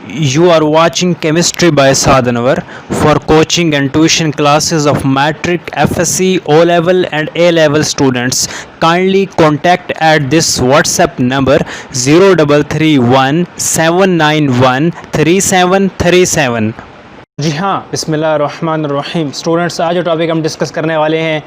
You are watching Chemistry by Sadhanwar. For coaching and tuition classes of Matric, FSC, O level, and A level students, kindly contact at this WhatsApp number 0331 791 3737. जी हाँ, बिस्मिल्लाहिर्रहमानिर्रहीम। Students, आज जो topic हम discuss करने वाले हैं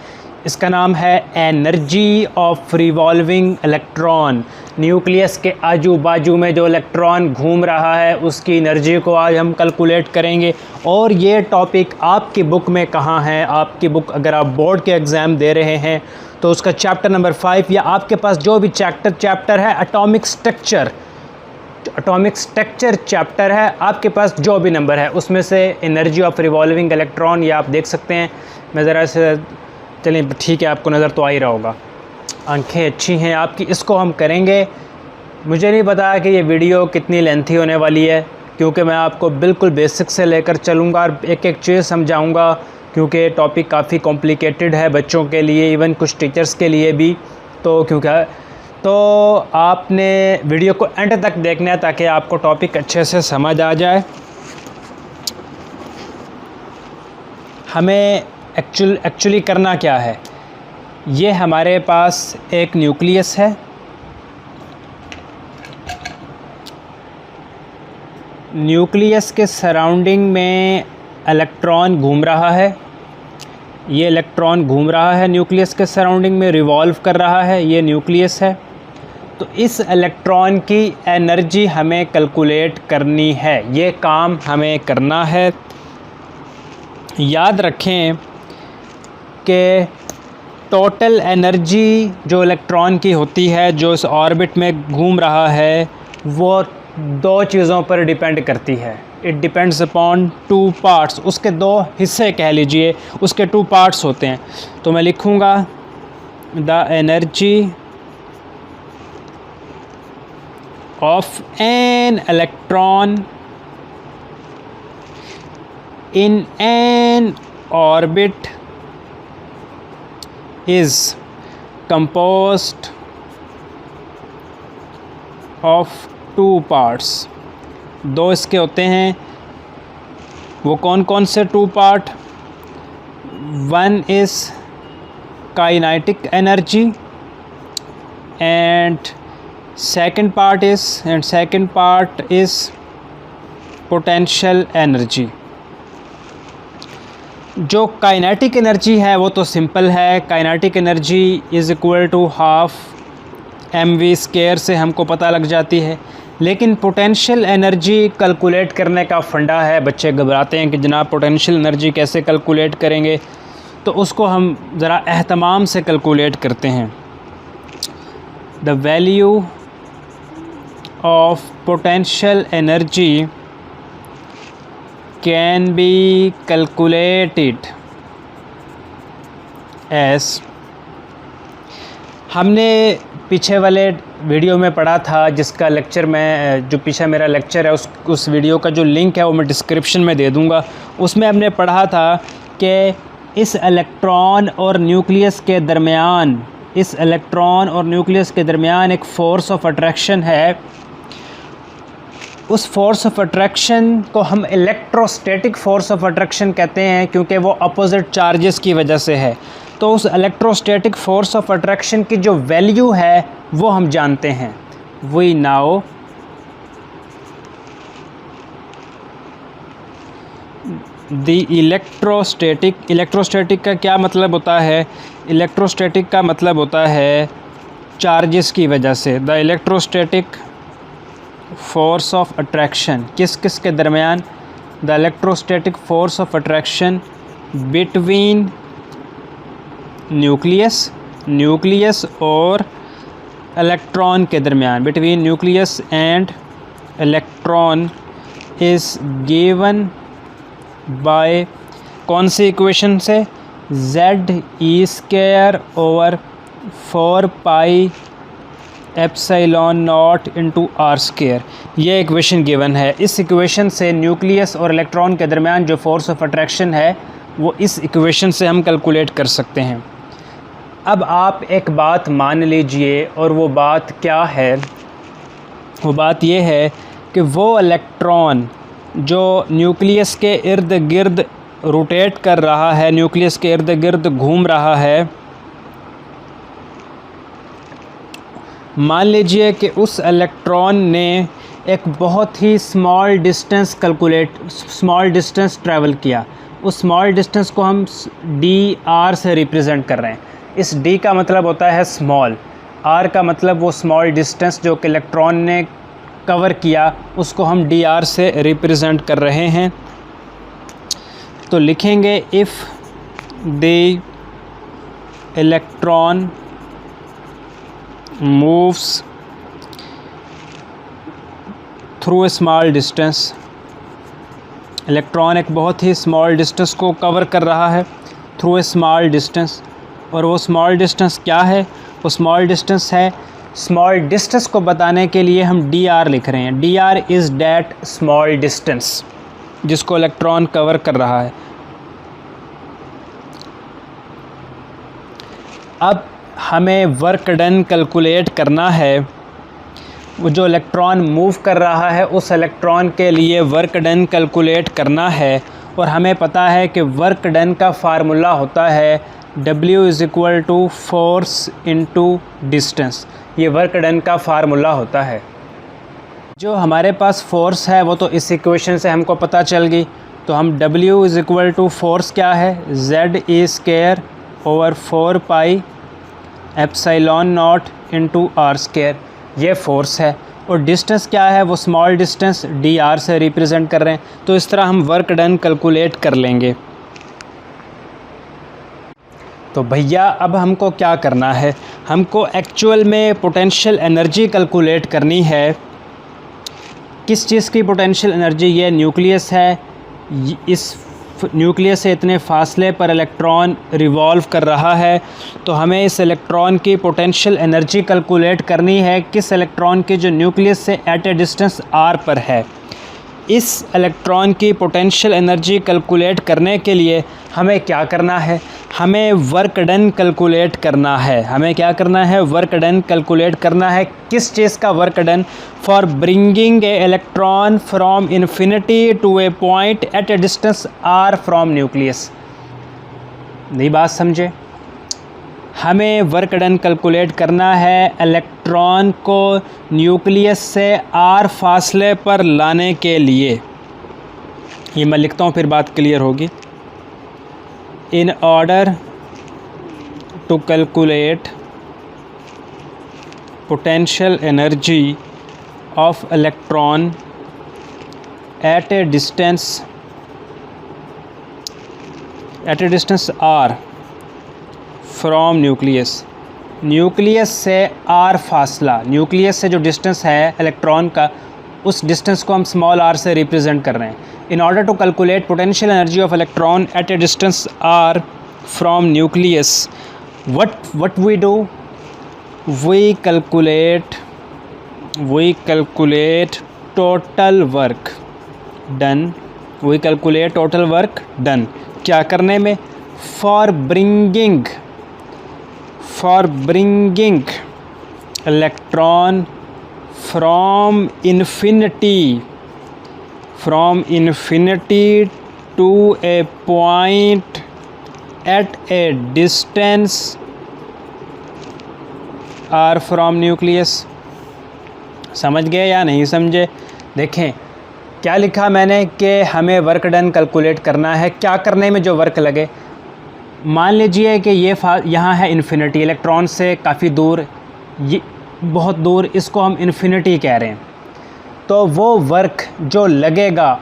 इसका नाम है energy of revolving electron. Nucleus के आजू बाजू में जो इलेक्ट्रॉन घूम रहा है उसकी एनर्जी को आज हम कैलकुलेट करेंगे। और ये टॉपिक आपकी बुक में कहाँ है? आपकी बुक अगर आप बोर्ड के एग्ज़ाम दे रहे हैं तो उसका चैप्टर नंबर 5 या आपके पास जो भी चैप्टर है एटॉमिक स्ट्रक्चर चैप्टर है, आपके पास जो भी नंबर है उसमें से एनर्जी ऑफ रिवॉल्विंग इलेक्ट्रॉन ये आप देख सकते हैं। मैं ज़रा से चलिए, ठीक है, आपको नज़र तो आ ही रहा होगा, आंखें अच्छी हैं आपकी। इसको हम करेंगे। मुझे नहीं पता कि ये वीडियो कितनी लेंथी होने वाली है, क्योंकि मैं आपको बिल्कुल बेसिक से लेकर चलूँगा और एक एक चीज़ समझाऊँगा, क्योंकि टॉपिक काफ़ी कॉम्प्लिकेटेड है बच्चों के लिए, इवन कुछ टीचर्स के लिए भी। तो आपने वीडियो को एंड तक देखना है ताकि आपको टॉपिक अच्छे से समझ आ जाए। हमें एक्चुअली करना क्या है? ये हमारे पास एक न्यूक्लियस है। न्यूक्लियस के सराउंडिंग में इलेक्ट्रॉन घूम रहा है। ये इलेक्ट्रॉन घूम रहा है न्यूक्लियस के सराउंडिंग में, रिवॉल्व कर रहा है। ये न्यूक्लियस है। तो इस इलेक्ट्रॉन की एनर्जी हमें कैलकुलेट करनी है। ये काम हमें करना है। याद रखें कि टोटल एनर्जी जो इलेक्ट्रॉन की होती है, जो इस ऑर्बिट में घूम रहा है, वो दो चीज़ों पर डिपेंड करती है। It depends upon two parts. उसके दो हिस्से कह लीजिए, उसके टू पार्ट्स होते हैं। तो मैं लिखूँगा the energy of an electron in an orbit is composed of two parts। दो इसके होते हैं। वो कौन कौन से two part? One is kinetic energy and second part is potential energy. जो काइनेटिक एनर्जी है वो तो सिंपल है। Kinetic energy is equal to half mv² से हमको पता लग जाती है। लेकिन पोटेंशियल एनर्जी कैलकुलेट करने का फंडा है। बच्चे घबराते हैं कि जनाब पोटेंशियल एनर्जी कैसे कैलकुलेट करेंगे, तो उसको हम ज़रा एहतमाम से कैलकुलेट करते हैं। The value of potential energy can be calculated as, हमने पीछे वाले वीडियो में पढ़ा था, जिसका लेक्चर मैं जो पीछे मेरा लेक्चर है उस वीडियो का जो लिंक है वो मैं डिस्क्रिप्शन में दे दूंगा। उसमें हमने पढ़ा था कि इस इलेक्ट्रॉन और न्यूक्लियस के दरमियान एक फ़ोर्स ऑफ अट्रैक्शन है। उस फोर्स ऑफ अट्रैक्शन को हम इलेक्ट्रोस्टैटिक फोर्स ऑफ अट्रैक्शन कहते हैं, क्योंकि वो अपोजिट चार्जेस की वजह से है। तो उस इलेक्ट्रोस्टैटिक फोर्स ऑफ अट्रैक्शन की जो वैल्यू है वो हम जानते हैं। वी नाउ द इलेक्ट्रोस्टैटिक का क्या मतलब होता है? इलेक्ट्रोस्टैटिक का मतलब होता है चार्जेस की वजह से। The electrostatic force of attraction किस के दरमियान? The electrostatic force of attraction between nucleus और इलेक्ट्रॉन के दरमियान, between nucleus and electron is given by कौन सी इक्वेशन से? Z(E²/4πε0 r²। ये इक्वेशन गिवन है। इस इक्वेशन से न्यूक्लियस और इलेक्ट्रॉन के दरमियान जो फोर्स ऑफ अट्रैक्शन है वो इस इक्वेशन से हम कैलकुलेट कर सकते हैं। अब आप एक बात मान लीजिए, और वो बात क्या है? वो बात ये है कि वो इलेक्ट्रॉन जो न्यूक्लियस के इर्द गिर्द रोटेट कर रहा है, न्यूक्लियस के इर्द गिर्द घूम रहा है, मान लीजिए कि उस इलेक्ट्रॉन ने एक बहुत ही स्मॉल डिस्टेंस ट्रैवल किया। उस स्मॉल डिस्टेंस को हम dr से रिप्रेजेंट कर रहे हैं। इस d का मतलब होता है स्मॉल, r का मतलब वो स्मॉल डिस्टेंस जो कि इलेक्ट्रॉन ने कवर किया, उसको हम dr से रिप्रेजेंट कर रहे हैं। तो लिखेंगे if the electron moves through a small distance, electron एक बहुत ही स्मॉल डिस्टेंस को कवर कर रहा है थ्रू ए स्मॉल डिस्टेंस। और वो स्मॉल डिस्टेंस क्या है? वो स्मॉल डिस्टेंस है, स्मॉल डिस्टेंस को बताने के लिए हम dr लिख रहे हैं। dr is that small distance जिसको इलेक्ट्रॉन कवर कर रहा है। अब हमें वर्क डन कैलकुलेट करना है। वो जो इलेक्ट्रॉन मूव कर रहा है उस इलेक्ट्रॉन के लिए वर्क डन कैलकुलेट करना है। और हमें पता है कि वर्क डन का फार्मूला होता है W = फोर्स इंटू डिस्टेंस। ये वर्क डन का फार्मूला होता है। जो हमारे पास फोर्स है वो तो इस इक्वेशन से हमको पता चल गई। तो हम W = फोर्स क्या है? Z² / 4πε0 × r²। ये फोर्स है। और डिस्टेंस क्या है? वो स्मॉल डिस्टेंस dr से रिप्रेजेंट कर रहे हैं। तो इस तरह हम वर्क डन कैलकुलेट कर लेंगे। तो भैया अब हमको क्या करना है? हमको एक्चुअल में पोटेंशियल एनर्जी कैलकुलेट करनी है। किस चीज़ की पोटेंशियल एनर्जी? ये न्यूक्लियस है, इस न्यूक्लियस से इतने फासले पर इलेक्ट्रॉन रिवॉल्व कर रहा है। तो हमें इस इलेक्ट्रॉन की पोटेंशियल एनर्जी कैलकुलेट करनी है, किस इलेक्ट्रॉन की जो न्यूक्लियस से एट ए डिस्टेंस r पर है। इस इलेक्ट्रॉन की पोटेंशियल एनर्जी कैलकुलेट करने के लिए हमें क्या करना है? हमें वर्क डन कैलकुलेट करना है। हमें क्या करना है? वर्क डन कैलकुलेट करना है। किस चीज़ का work done? For bringing a electron from infinity to a point at a distance r from nucleus. नई बात समझे? हमें वर्क डन कैलकुलेट करना है इलेक्ट्रॉन को न्यूक्लियस से r फासले पर लाने के लिए। ये मैं लिखता हूँ, फिर बात क्लियर होगी। In order to calculate potential energy of electron at a distance r from nucleus. Nucleus से r फासला, न्यूक्लियस से जो डिस्टेंस है इलेक्ट्रॉन का, उस डिस्टेंस को हम स्मॉल r से रिप्रेजेंट कर रहे हैं। In order to calculate potential energy of electron at a distance r from nucleus, what we do? We calculate total work done. We calculate total work done. क्या करने में? For bringing electron from infinity to a point at a distance r from nucleus। समझ गए या नहीं समझे? देखें क्या लिखा मैंने कि हमें वर्क डन कैलकुलेट करना है। क्या करने में जो वर्क लगे? मान लीजिए कि ये यहाँ है इन्फिनिटी, इलेक्ट्रॉन से काफ़ी दूर, ये बहुत दूर, इसको हम इन्फिनिटी कह रहे हैं। तो वो वर्क जो लगेगा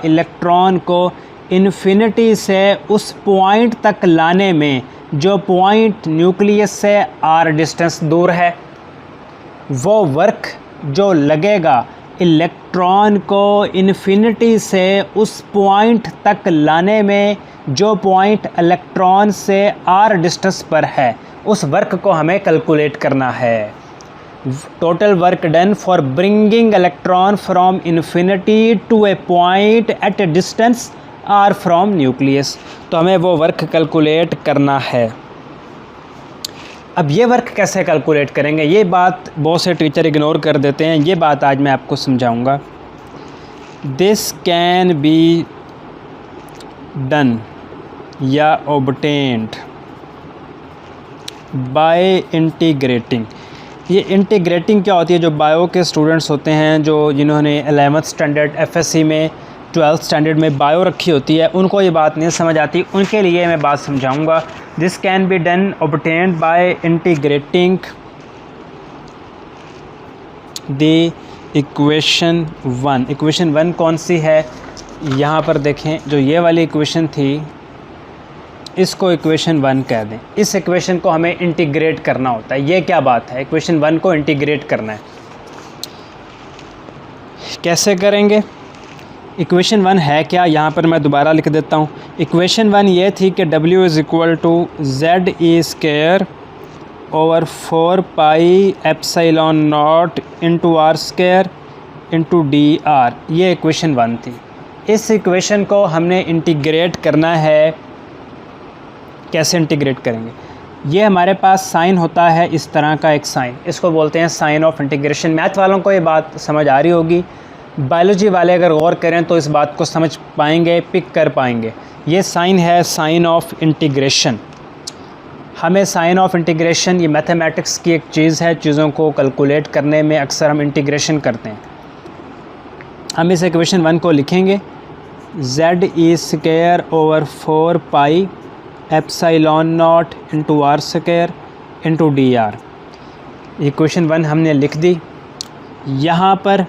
इलेक्ट्रॉन को, इन्फिनिटी से उस पॉइंट तक लाने में, जो पॉइंट न्यूक्लियस से r डिस्टेंस दूर है, वो वर्क जो लगेगा इलेक्ट्रॉन को इन्फिनिटी से उस पॉइंट तक लाने में, जो पॉइंट इलेक्ट्रॉन से r डिस्टेंस पर है, उस वर्क को हमें कैलकुलेट करना है। Total work done for bringing electron from infinity to a point at a distance r from nucleus. तो हमें वो वर्क कैलकुलेट करना है। अब ये वर्क कैसे कैलकुलेट करेंगे, ये बात बहुत से टीचर इग्नोर कर देते हैं, ये बात आज मैं आपको समझाऊंगा। दिस कैन बी डन या ऑब्टेन्ड बाय इंटीग्रेटिंग। ये इंटीग्रेटिंग क्या होती है, जो बायो के स्टूडेंट्स होते हैं, जो जिन्होंने 11th स्टैंडर्ड एफएससी में 12th स्टैंडर्ड में बायो रखी होती है, उनको ये बात नहीं समझ आती, उनके लिए मैं बात समझाऊंगा। This can be done obtained by integrating the equation 1। Equation 1 कौन सी है, यहाँ पर देखें, जो ये वाली इक्वेशन थी इसको इक्वेशन 1 कह दें। इस इक्वेशन को हमें इंटीग्रेट करना होता है। ये क्या बात है, इक्वेशन 1 को इंटीग्रेट करना है। कैसे करेंगे, इक्वेशन 1 है क्या, यहाँ पर मैं दोबारा लिख देता हूँ। इक्वेशन 1 ये थी कि W is equal to Z² over 4 pi epsilon not into R² into DR। ये इक्वेशन 1 थी। इस इक्वेशन को हमने इंटीग्रेट करना है। कैसे इंटीग्रेट करेंगे, ये हमारे पास साइन होता है इस तरह का एक साइन, इसको बोलते हैं साइन ऑफ इंटीग्रेशन। मैथ वालों को ये बात समझ आ रही होगी, बायोलॉजी वाले अगर गौर करें तो इस बात को समझ पाएंगे, पिक कर पाएंगे। ये साइन है साइन ऑफ इंटीग्रेशन। हमें साइन ऑफ इंटीग्रेशन, ये मैथमेटिक्स की एक चीज़ है, चीज़ों को कैलकुलेट करने में अक्सर हम इंटीग्रेशन करते हैं। हम इस इक्वेशन 1 को लिखेंगे Z² over 4 pi epsilon not into R² into DR। Equation 1 हमने लिख दी। यहाँ पर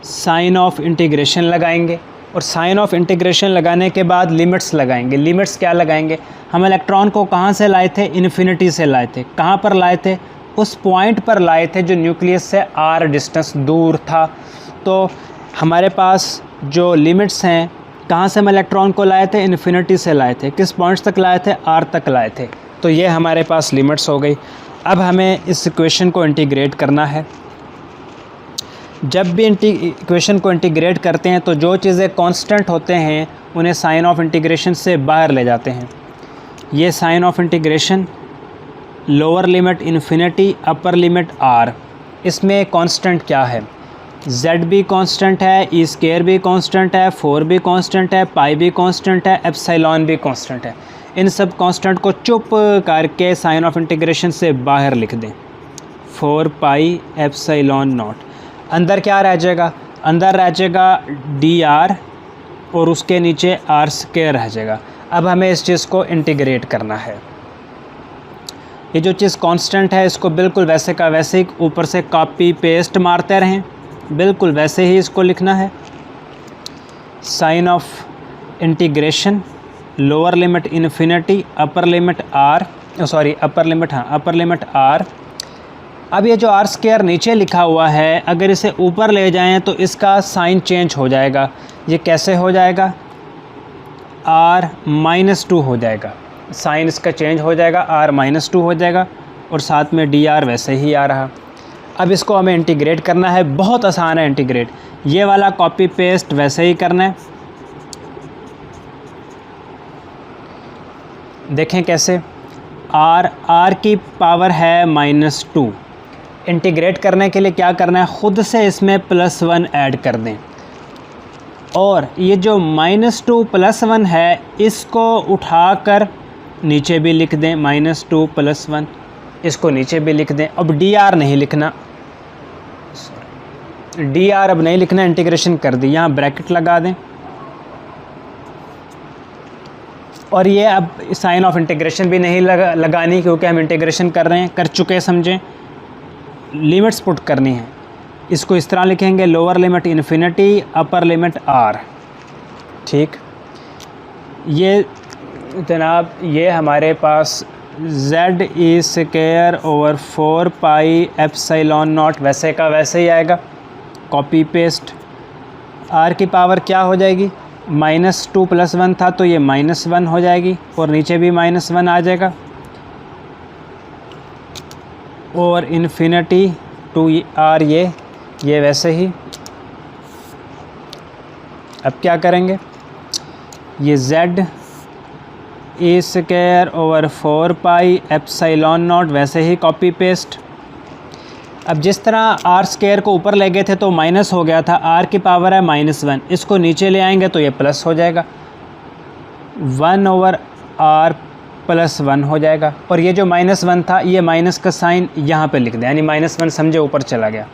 साइन ऑफ इंटीग्रेशन लगाएंगे और साइन ऑफ इंटीग्रेशन लगाने के बाद लिमिट्स लगाएंगे। लिमिट्स क्या लगाएंगे, हम इलेक्ट्रॉन को कहाँ से लाए थे, इन्फिनिटी से लाए थे। कहाँ पर लाए थे, उस पॉइंट पर लाए थे जो न्यूक्लियस से R डिस्टेंस दूर था। तो हमारे पास जो लिमिट्स हैं, कहाँ से हम इलेक्ट्रॉन को लाए थे, इन्फिनिटी से लाए थे। किस पॉइंट्स तक लाए थे, R तक लाए थे। तो ये हमारे पास लिमिट्स हो गई। अब हमें इस इक्वेशन को इंटीग्रेट करना है। जब भी इक्वेशन को इंटीग्रेट करते हैं तो जो चीज़ें कांस्टेंट होते हैं उन्हें साइन ऑफ इंटीग्रेशन से बाहर ले जाते हैं। ये sign of integration, lower limit infinity, upper limit R, इसमें कांस्टेंट क्या है, Z भी कांस्टेंट है, E² भी कांस्टेंट है, 4 भी कांस्टेंट है, पाई भी कांस्टेंट है, एप्सिलॉन भी कांस्टेंट है। इन सब कांस्टेंट को चुप करके साइन ऑफ इंटीग्रेशन से बाहर लिख दें, 4 पाई एप्सिलॉन नॉट। अंदर क्या रह जाएगा, अंदर रह जाएगा DR और उसके नीचे R² रह जाएगा। अब हमें इस चीज़ को इंटीग्रेट करना है। ये जो चीज़ कांस्टेंट है इसको बिल्कुल वैसे का वैसे ही ऊपर से कॉपी पेस्ट मारते रहें, बिल्कुल वैसे ही इसको लिखना है। Sign of integration, lower limit infinity, upper limit R। अब ये जो R² नीचे लिखा हुआ है, अगर इसे ऊपर ले जाएं तो इसका साइन चेंज हो जाएगा। ये कैसे हो जाएगा, R-2 हो जाएगा, साइन इसका चेंज हो जाएगा, R-2 हो जाएगा और साथ में DR वैसे ही आ रहा। अब इसको हमें इंटीग्रेट करना है, बहुत आसान है इंटीग्रेट। ये वाला कॉपी पेस्ट वैसे ही करना है। देखें कैसे, R की पावर है -2। इंटीग्रेट करने के लिए क्या करना है, ख़ुद से इसमें +1 ऐड कर दें और ये जो -2 +1 है इसको उठाकर नीचे भी लिख दें, -2 +1, इसको नीचे भी लिख दें। अब DR नहीं लिखना, DR अब नहीं लिखना, इंटीग्रेशन कर दी, यहाँ ब्रैकेट लगा दें और ये अब साइन ऑफ इंटीग्रेशन भी नहीं लगानी क्योंकि हम इंटीग्रेशन कर रहे हैं, कर चुके समझें। लिमिट्स पुट करनी है, इसको इस तरह लिखेंगे, lower limit infinity, upper limit R। ठीक, ये जनाब ये हमारे पास Z² over 4 pi epsilon not वैसे का वैसे ही आएगा, कॉपी पेस्ट। R की पावर क्या हो जाएगी, -2 +1 था तो ये -1 हो जाएगी और नीचे भी -1 आ जाएगा और इन्फिनिटी टू R ये वैसे ही। अब क्या करेंगे, ये Z E square over 4 pi epsilon not, वैसे ही कॉपी पेस्ट। अब जिस तरह आर स्क्वायर को ऊपर ले गए थे तो माइनस हो गया था, आर की पावर है -1, इसको नीचे ले आएंगे तो ये प्लस हो जाएगा, 1 ओवर आर प्लस 1 हो जाएगा। और ये जो -1 था ये माइनस का साइन यहाँ पे लिख दें, यानी -1 समझे ऊपर चला गया।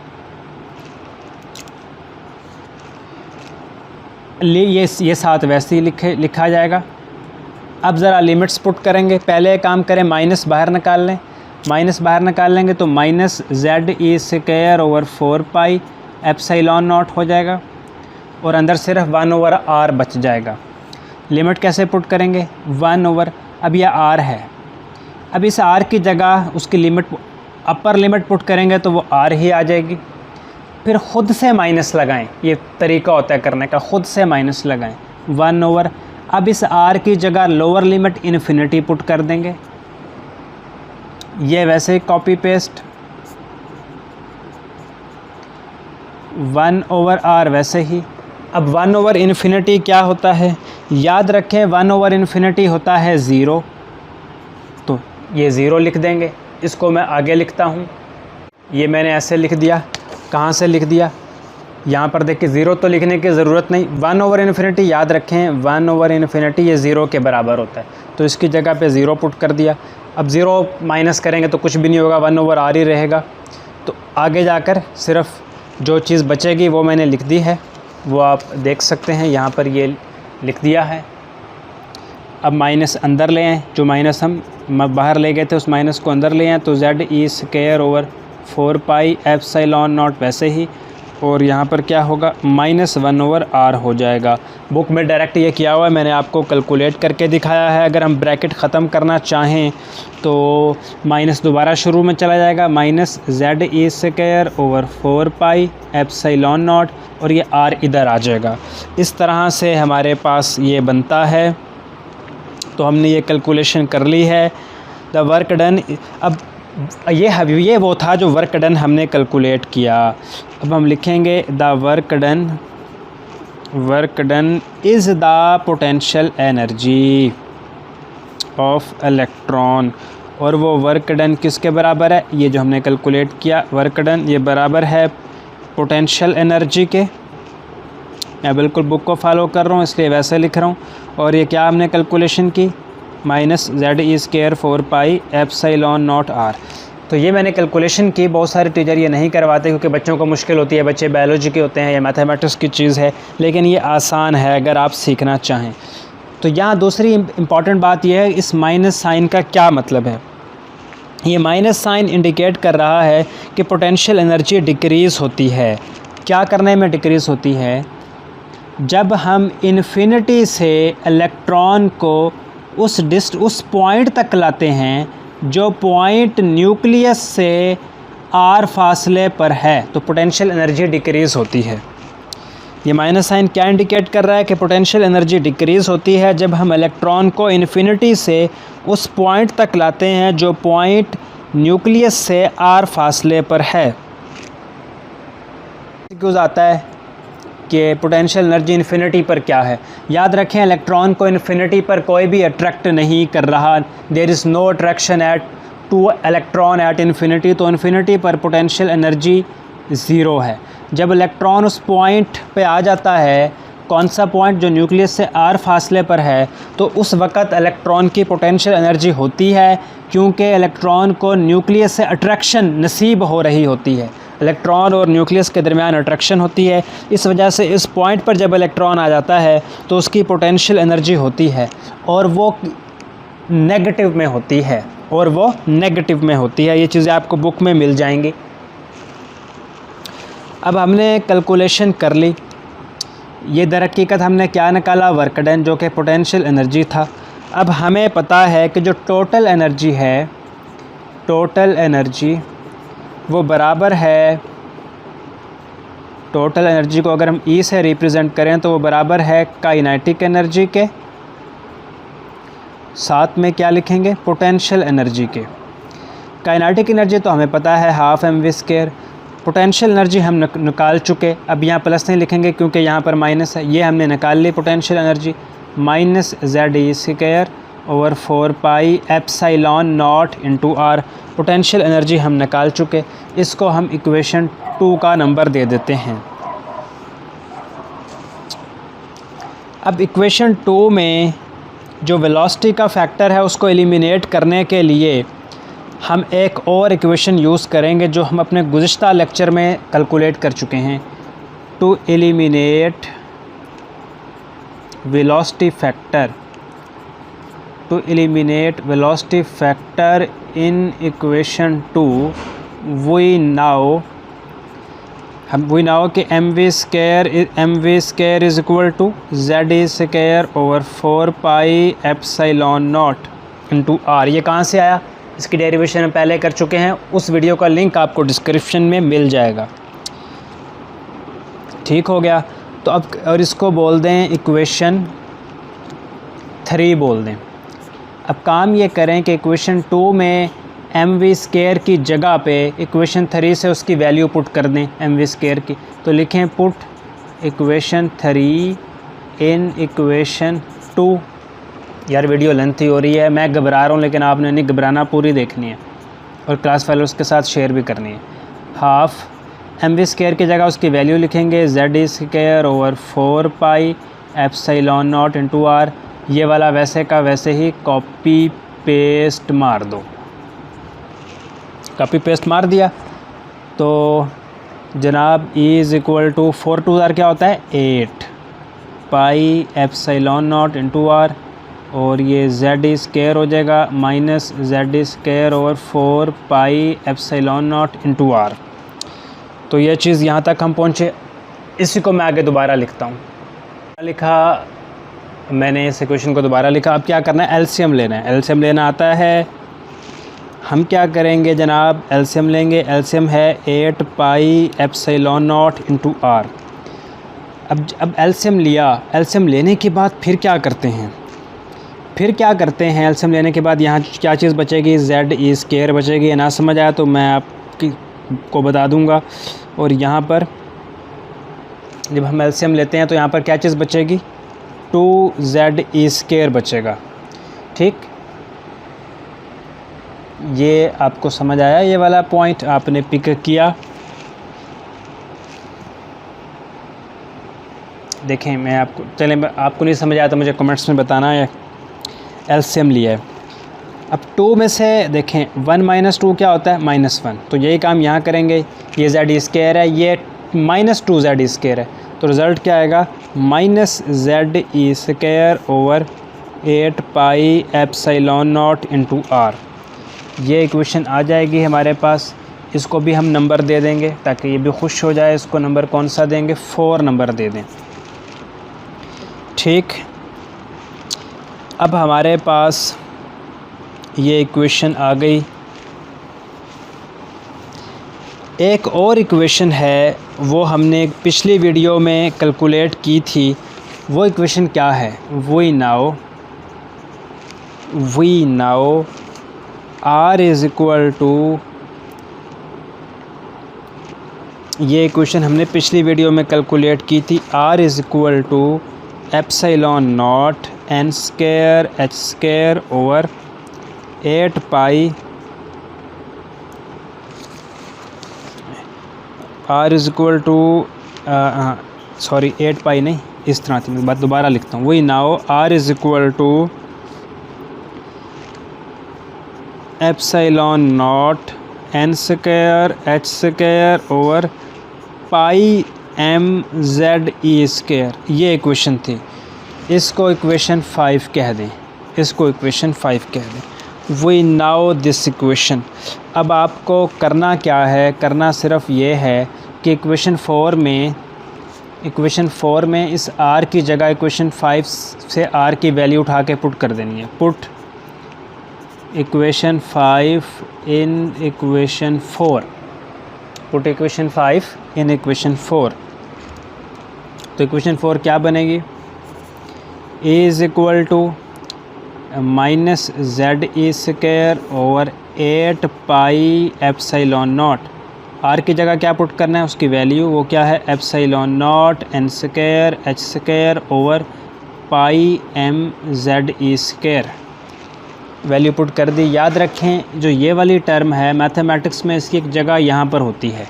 ये साथ वैसे ही लिखा जाएगा। अब ज़रा लिमिट्स पुट करेंगे। पहले काम करें, माइनस बाहर निकाल लें, माइनस बाहर निकाल लेंगे तो -z² over 4 pi epsilon not हो जाएगा और अंदर सिर्फ 1 ओवर r बच जाएगा। लिमिट कैसे पुट करेंगे, 1 ओवर, अब यह r है, अब इस r की जगह उसकी लिमिट अपर लिमिट पुट करेंगे तो वो r ही आ जाएगी। फिर ख़ुद से माइनस लगाएं, ये तरीका होता है करने का, ख़ुद से माइनस लगाएं, 1 ओवर। अब इस r की जगह लोअर लिमिट इन्फिनिटी पुट कर देंगे, ये वैसे ही कॉपी पेस्ट, 1 ओवर r वैसे ही। अब 1 ओवर इन्फिनिटी क्या होता है, याद रखें 1 ओवर इन्फिनिटी होता है 0, तो ये 0 लिख देंगे। इसको मैं आगे लिखता हूँ, ये मैंने ऐसे लिख दिया। कहाँ से लिख दिया, यहाँ पर देखिए 0 तो लिखने की ज़रूरत नहीं, 1 ओवर इन्फिनिटी याद रखें, 1 ओवर इन्फिनिटी ये 0 के बराबर होता है, तो इसकी जगह पे 0 पुट कर दिया। अब 0 माइनस करेंगे तो कुछ भी नहीं होगा, 1 ओवर r ही रहेगा। तो आगे जाकर सिर्फ जो चीज़ बचेगी वो मैंने लिख दी है, वो आप देख सकते हैं, यहाँ पर ये लिख दिया है। अब माइनस अंदर ले आएँ, जो माइनस हम बाहर ले गए थे उस माइनस को अंदर ले आएँ, तो z² over 4 pi epsilon not वैसे ही, और यहाँ पर क्या होगा, -1 ओवर r हो जाएगा। बुक में डायरेक्ट ये किया हुआ है, मैंने आपको कैलकुलेट करके दिखाया है। अगर हम ब्रैकेट ख़त्म करना चाहें तो माइनस दोबारा शुरू में चला जाएगा, -z² over 4 pi epsilon not, और ये r इधर आ जाएगा। इस तरह से हमारे पास ये बनता है। तो हमने ये कैलकुलेशन कर ली है। द वर्क डन, अब ये वो था जो वर्क डन हमने कैलकुलेट किया। अब हम लिखेंगे the work done is the potential energy of electron, और वो वर्क डन किसके बराबर है, ये जो हमने कैलकुलेट किया वर्क डन, ये बराबर है पोटेंशियल एनर्जी के। मैं बिल्कुल बुक को फॉलो कर रहा हूँ इसलिए वैसे लिख रहा हूँ। और ये क्या हमने कैलकुलेशन की, -z² 4 pi epsilon not r। तो ये मैंने कैलकुलेशन की। बहुत सारे टीचर ये नहीं करवाते क्योंकि बच्चों को मुश्किल होती है, बच्चे बायोलॉजी के होते हैं या मैथमेटिक्स की चीज़ है, लेकिन ये आसान है अगर आप सीखना चाहें। तो यहाँ दूसरी इम्पॉर्टेंट बात यह है, इस माइनस साइन का क्या मतलब है। ये माइनस साइन इंडिकेट कर रहा है कि पोटेंशियल एनर्जी डिक्रीज़ होती है। क्या करने में डिक्रीज़ होती है, जब हम इन्फिनिटी से इलेक्ट्रॉन को उस पॉइंट तक लाते हैं जो पॉइंट न्यूक्लियस से r फासले पर है, तो पोटेंशियल एनर्जी डिक्रीज़ होती है। ये माइनस साइन क्या इंडिकेट कर रहा है कि पोटेंशियल एनर्जी डिक्रीज़ होती है जब हम इलेक्ट्रॉन को इन्फिनिटी से उस पॉइंट तक लाते हैं जो पॉइंट न्यूक्लियस से r फासले पर है। क्यों आता है कि पोटेंशियल एनर्जी इन्फिनिटी पर क्या है, याद रखें इलेक्ट्रॉन को इन्फिनिटी पर कोई भी अट्रैक्ट नहीं कर रहा। There is no attraction at to electron at infinity. तो इन्फिनिटी पर पोटेंशियल एनर्जी 0 है। जब इलेक्ट्रॉन उस पॉइंट पे आ जाता है, कौन सा पॉइंट, जो न्यूक्लियस से r फासले पर है, तो उस वक़्त इलेक्ट्रॉन की पोटेंशियल एनर्जी होती है, क्योंकि इलेक्ट्रॉन को न्यूक्लियस से अट्रैक्शन नसीब हो रही होती है। इलेक्ट्रॉन और न्यूक्लियस के दरमियान अट्रैक्शन होती है, इस वजह से इस पॉइंट पर जब इलेक्ट्रॉन आ जाता है तो उसकी पोटेंशियल एनर्जी होती है और वो नेगेटिव में होती है। ये चीज़ें आपको बुक में मिल जाएंगी। अब हमने कैलकुलेशन कर ली। ये दरहकीकत हमने क्या निकाला, वर्क डन, जो कि पोटेंशियल एनर्जी था। अब हमें पता है कि जो टोटल एनर्जी वो बराबर है, टोटल एनर्जी को अगर हम E से रिप्रेजेंट करें तो वो बराबर है काइनेटिक एनर्जी के, साथ में क्या लिखेंगे, पोटेंशियल एनर्जी के। काइनेटिक एनर्जी तो हमें पता है ½ mv²। पोटेंशियल एनर्जी हम निकाल चुके, अब यहाँ प्लस नहीं लिखेंगे क्योंकि यहाँ पर माइनस है, ये हमने निकाल ली potential energy, -z² over 4 pi epsilon not into R. Potential energy हम निकाल चुके, इसको हम इक्वेशन 2 का नंबर दे देते हैं। अब इक्वेशन 2 में जो वेलोसिटी का फैक्टर है उसको एलिमिनेट करने के लिए हम एक और इक्वेशन यूज़ करेंगे जो हम अपने गुज़िश्ता लेक्चर में कैलकुलेट कर चुके हैं। To eliminate velocity factor, to eliminate velocity factor in equation 2 we know कि mv square is equal to z square over 4 pi epsilon not into R. ये कहाँ से आया? इसकी डेरिवेशन हम पहले कर चुके हैं, उस वीडियो का लिंक आपको डिस्क्रिप्शन में मिल जाएगा। ठीक हो गया। तो अब और इसको बोल दें इक्वेशन 3 बोल दें। अब काम ये करें कि इक्वेशन 2 में mv स्क्वायर की जगह पे इक्वेशन 3 से उसकी वैल्यू पुट कर दें mv स्क्वायर की। तो लिखें पुट इक्वेशन 3 इन इक्वेशन 2। यार वीडियो लेंथी हो रही है, मैं घबरा रहा हूँ, लेकिन आपने नहीं घबराना, पूरी देखनी है और क्लास फेलोज़ के साथ शेयर भी करनी है। हाफ mv स्क्वायर की जगह उसकी वैल्यू लिखेंगे z square over 4 pi epsilon not into R. ये वाला वैसे का वैसे ही कॉपी पेस्ट मार दो। कॉपी पेस्ट मार दिया तो जनाब E is equal to 4 2 R क्या होता है 8 pi epsilon not into R, और ये z स्क्वायर हो जाएगा minus z square over 4 pi epsilon not into R. तो ये चीज़ यहाँ तक हम पहुँचे। इसी को मैं आगे दोबारा लिखता हूँ। लिखा मैंने इस इक्वेशन को दोबारा लिखा। अब क्या करना है? एलसीएम लेना है। एलसीएम लेना आता है। हम क्या करेंगे जनाब? एलसीएम लेंगे। एलसीएम है 8 pi epsilon not into R. अब एलसीएम लिया। एलसीएम लेने के बाद फिर क्या करते हैं? एलसीएम लेने के बाद यहाँ क्या चीज़ बचेगी? जेड ई स्क्वायर बचेगी। ना समझ आया तो मैं आपको बता दूँगा। और यहाँ पर जब हम एलसीएम लेते हैं तो यहाँ पर क्या चीज़ बचेगी? 2z ई स्क्वायर बचेगा। ठीक, ये आपको समझ आया? ये वाला पॉइंट आपने पिक किया। देखें मैं आपको, चलें आपको नहीं समझ आया तो मुझे कमेंट्स में बताना है। एलसीएम लिया है। अब 2 में से देखें 1 माइनस 2 क्या होता है? -1। तो यही काम यहाँ करेंगे। ये z स्क्वायर है, ये -2z स्क्वायर है, तो रिज़ल्ट क्या आएगा? -z E square over 8 pi epsilon not into R. ये इक्वेशन आ जाएगी हमारे पास। इसको भी हम नंबर दे देंगे ताकि ये भी खुश हो जाए। इसको नंबर कौन सा देंगे? 4 नंबर दे दें। ठीक, अब हमारे पास ये इक्वेशन आ गई। एक और इक्वेशन है, वो हमने पिछली वीडियो में कैलकुलेट की थी। वो इक्वेशन क्या है? We know R is equal to, ये इक्वेशन हमने पिछली वीडियो में कैलकुलेट की थी। R is equal to epsilon naught n square h square over 8 pi R is equal to, sorry 8 pi नहीं, इस तरह थी, मैं बात दोबारा लिखता हूँ। वही know R is equal to epsilon naught n square h square over pi mz E square. ये इक्वेशन थी। इसको इक्वेशन 5 कह दें। We know this equation. अब आपको करना क्या है? करना सिर्फ ये है कि इक्वेशन 4 में इस r की जगह इक्वेशन 5 से r की वैल्यू उठा के पुट कर देनी है। Put equation 5 in equation 4। Put equation 5 in equation 4। तो इक्वेशन 4 क्या बनेगी? E is equal to minus Z E square over 8 pi epsilon naught. R की जगह क्या पुट करना है? उसकी वैल्यू वो क्या है? Epsilon naught n square h square over पाई m z E square. Value put कर दी। याद रखें जो ये वाली टर्म है मैथमेटिक्स में इसकी एक जगह यहाँ पर होती है,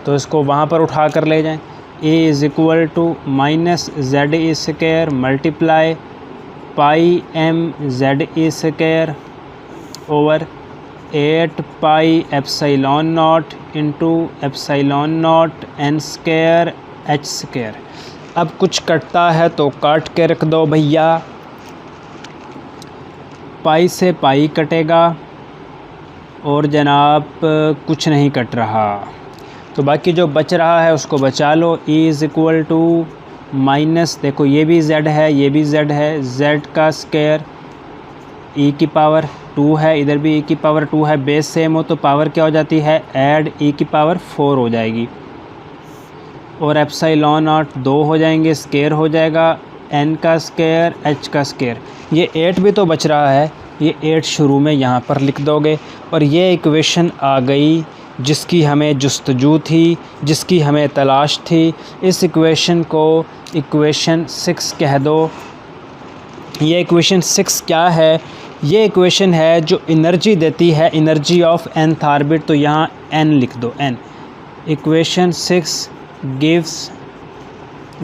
तो इसको वहाँ पर उठा कर ले जाएं। a is equal to minus Z E square multiply pi M Z E square over 8 pi epsilon not into epsilon naught N square H square. अब कुछ कटता है तो काट के रख दो भैया, पाई से पाई कटेगा और जनाब कुछ नहीं कट रहा, तो बाकी जो बच रहा है उसको बचा लो। e is equal to minus, देखो ये भी z है ये भी z है, z का स्क्वायर e की पावर 2 है, इधर भी e की पावर 2 है, बेस सेम हो तो पावर क्या हो जाती है, ऐड e की पावर 4 हो जाएगी, और एप्सिलॉन नॉट 2 हो जाएंगे, स्क्वायर हो जाएगा n का स्क्वायर h का स्क्वायर। ये 8 भी तो बच रहा है, ये 8 शुरू में यहाँ पर लिख दोगे, और ये इक्वेशन आ गई जिसकी हमें जुस्तजू थी, जिसकी हमें तलाश थी। इस इक्वेशन को इक्वेशन 6 कह दो। ये इक्वेशन 6 क्या है, ये इक्वेशन है जो एनर्जी देती है, एनर्जी ऑफ nth ऑर्बिट, तो यहाँ n लिख दो n। Equation 6 gives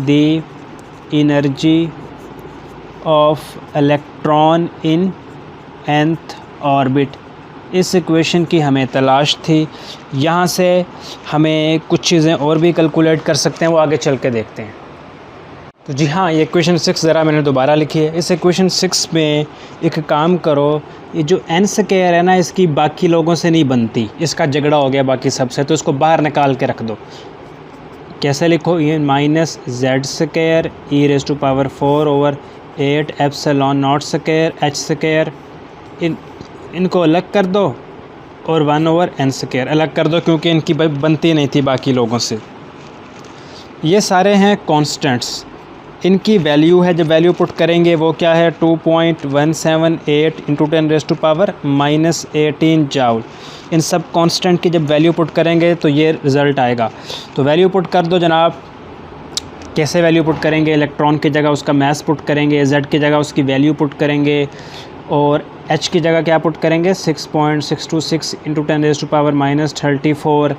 the energy of electron in nth orbit. इस इक्वेशन की हमें तलाश थी। यहाँ से हमें कुछ चीज़ें और भी कैलकुलेट कर सकते हैं, वो आगे चल के देखते हैं। तो जी हाँ, ये इक्वेशन 6 ज़रा मैंने दोबारा लिखी है। इस इक्वेशन 6 में एक काम करो, ये जो n स्क्वायर है ना, इसकी बाकी लोगों से नहीं बनती, इसका झगड़ा हो गया बाकी सबसे, तो इसको बाहर निकाल के रख दो। कैसे लिखो, ये minus Z square E raise to power 4 over 8 epsilon naught square H square, इनको अलग कर दो, और 1 ओवर n स्क्वायर अलग कर दो, क्योंकि इनकी बनती नहीं थी बाकी लोगों से। ये सारे हैं कांस्टेंट्स, इनकी वैल्यू है, जब वैल्यू पुट करेंगे वो क्या है, 2.178 into 10 raise to power minus 18 joule. इन सब कांस्टेंट की जब वैल्यू पुट करेंगे तो ये रिज़ल्ट आएगा। तो वैल्यू पुट कर दो जनाब। कैसे वैल्यू पुट करेंगे, इलेक्ट्रॉन की जगह उसका मास पुट करेंगे, z की जगह उसकी वैल्यू पुट करेंगे, और h की जगह क्या पुट करेंगे, 6.626 into 10 raise to power minus 34।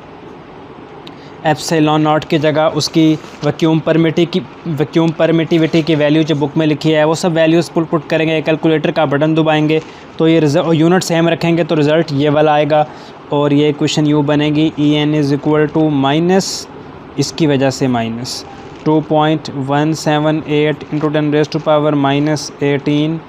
Epsilon naught की जगह उसकी वैक्यूम परमिटिविटी की वैल्यू जो बुक में लिखी है वो सब वैल्यूज़ पुट करेंगे, कैलकुलेटर का बटन दबाएंगे तो ये यूनिट सेम रखेंगे तो रिज़ल्ट ये वाला आएगा। और ये इक्वेशन यूँ बनेगी, En is equal to minus, इसकी वजह से minus 2.178 into 10 raise to power minus 18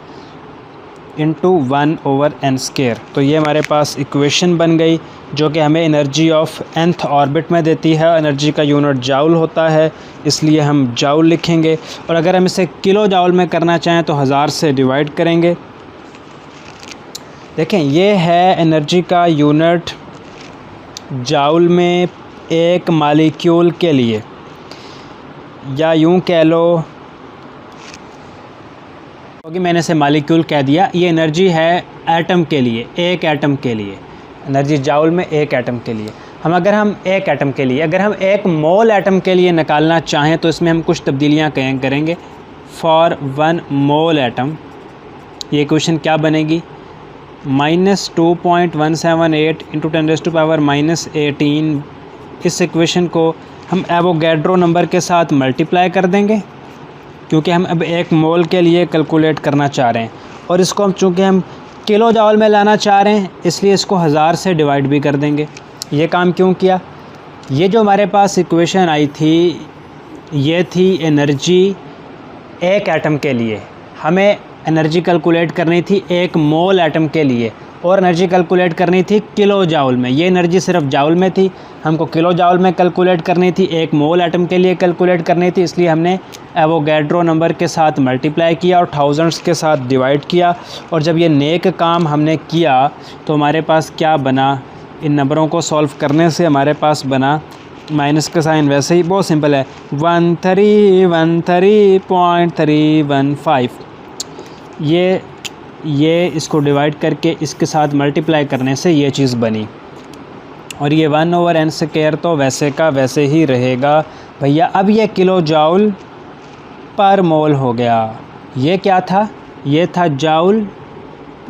into 1 over n square. तो ये हमारे पास इक्वेशन बन गई जो कि हमें एनर्जी ऑफ nth ऑर्बिट में देती है। एनर्जी का यूनिट जाउल होता है, इसलिए हम जाउल लिखेंगे, और अगर हम इसे किलो जाउल में करना चाहें तो 1000 से डिवाइड करेंगे। देखें, ये है एनर्जी का यूनिट जाउल में एक मालिक्यूल के लिए, या यूँ कह लो क्योंकि मैंने इसे मालिक्यूल कह दिया, ये एनर्जी है एटम के लिए, एक एटम के लिए, एनर्जी जाउल में एक एटम के लिए। अगर हम एक एटम के लिए, अगर हम एक मोल एटम के लिए निकालना चाहें तो इसमें हम कुछ तब्दीलियां करेंगे। फॉर 1 मोल एटम ये इक्वेशन क्या बनेगी, minus 2.178 into 10 raise to power minus 18। इस इक्वेशन को हम एवोगैड्रो नंबर के साथ मल्टीप्लाई कर देंगे, क्योंकि हम अब एक मोल के लिए कैलकुलेट करना चाह रहे हैं, और इसको हम चूँकि हम किलो जाउल में लाना चाह रहे हैं इसलिए इसको 1000 से डिवाइड भी कर देंगे। ये काम क्यों किया, ये जो हमारे पास इक्वेशन आई थी ये थी एनर्जी एक एटम के लिए, हमें एनर्जी कैलकुलेट करनी थी एक मोल एटम के लिए, और एनर्जी कैलकुलेट करनी थी किलो जाउल में। ये एनर्जी सिर्फ जाउल में थी, हमको किलो जाउल में कैलकुलेट करनी थी, एक मोल एटम के लिए कैलकुलेट करनी थी, इसलिए हमने एवोगैड्रो नंबर के साथ मल्टीप्लाई किया और थाउजेंड्स के साथ डिवाइड किया। और जब ये नेक काम हमने किया तो हमारे पास क्या बना, इन नंबरों को सॉल्व करने से हमारे पास बना, माइनस का साइन वैसे ही बहुत सिंपल है, 1313.315। ये इसको डिवाइड करके इसके साथ मल्टीप्लाई करने से ये चीज़ बनी, और ये 1 ओवर n स्क्वायर तो वैसे का वैसे ही रहेगा भैया। अब ये किलो जाउल पर मोल हो गया। ये क्या था, ये था जाउल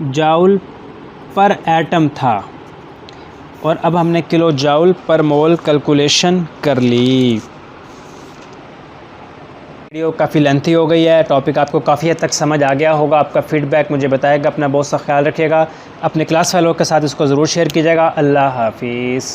जाउल पर एटम था और अब हमने किलो जाउल पर मोल कैलकुलेशन कर ली। वीडियो काफ़ी लेंथी हो गई है, टॉपिक आपको काफ़ी हद तक समझ आ गया होगा। आपका फीडबैक मुझे बताएगा। अपना बहुत सा ख्याल रखिएगा, अपने क्लास वालों के साथ इसको ज़रूर शेयर कीजिएगा। अल्लाह हाफिज़।